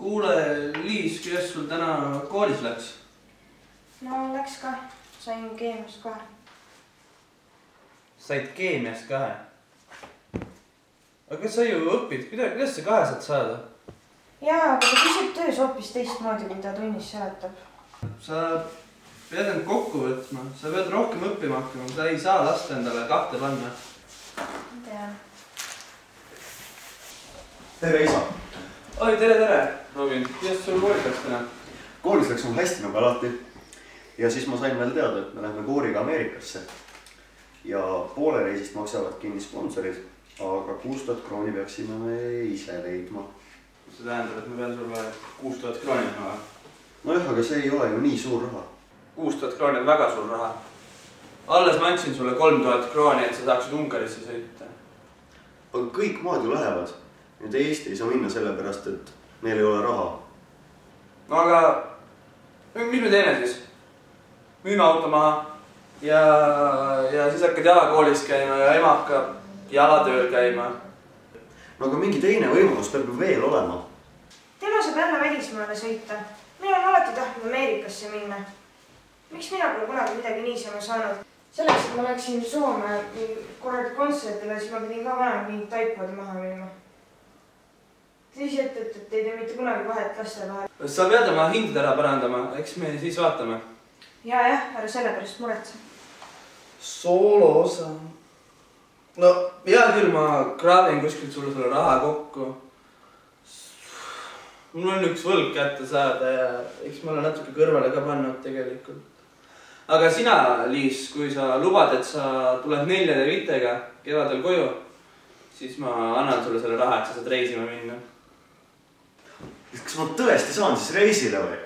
Kuule, Liis, kuidas sul täna koolis läks? No läks ka. Sain keemiast 2. Said keemiast 2? Aga sa ju õpid, kuidas sa 2 saad saada? Jaa, aga ta küsib töös hoopis teistmoodi, kui ta tunnis seletab. Sa pead end kokku võtma, sa pead rohkem õppima hakkama, sa ei saa lasta endale 2 panna. Tean. Tere, isa! Oi, tere! Robin, kuidas sul koolis läks täna? Koolis läks mul hästi nagu alati. Ja siis ma sain veel teada, et me lähme kooriga Ameerikasse. Ja poole reisist maksavad kinni sponsorid, aga 6000 krooni peaksime me ise leidma. See tähendab, et me pean sulle 6000 krooni maha. Nojah, aga see ei ole ju nii suur raha. 6000 krooni on väga suur raha. Alles ma andsin sulle 3000 krooni, et sa saaksid Ungarisse sõita. Aga kõik maad ju lähevad. Nüüd Eesti ei saa minna sellepärast, et meil ei ole raha. No aga mis me teeme siis? Müüme auto maha ja siis hakkad jalakoolis käima ja ema hakkab jalatööl käima. No aga mingi teine võimalus peab ju veel olema. Tema saab jälle välismaale sõita. Mina olen alati tahtnud Ameerikasse minna. Miks mina pole kunagi midagi niisama saanud? Selleks, et ma läksin Soome korralikult kontsertile, siis ma pidin ka vanem mingid taipmoodi maha müüma. Te ise ütlete, et ei tee mitte kunagi vahet laste vahel. Sa pead oma hinded ära parandama, eks me siis vaatame. Jah, ära selle pärast muretse. Sooloosa. No hea küll, ma kraavin kuskilt sulle selle raha kokku. Mul on üks võlg kätte saada ja eks ma olen natuke kõrvale ka pannud tegelikult. Aga sina, Liis, kui sa lubad, et sa tuled 4 vitega kevadel koju, siis ma annan sulle selle raha, et sa saad reisima minna. Kas ma tõesti saan siis reisile või?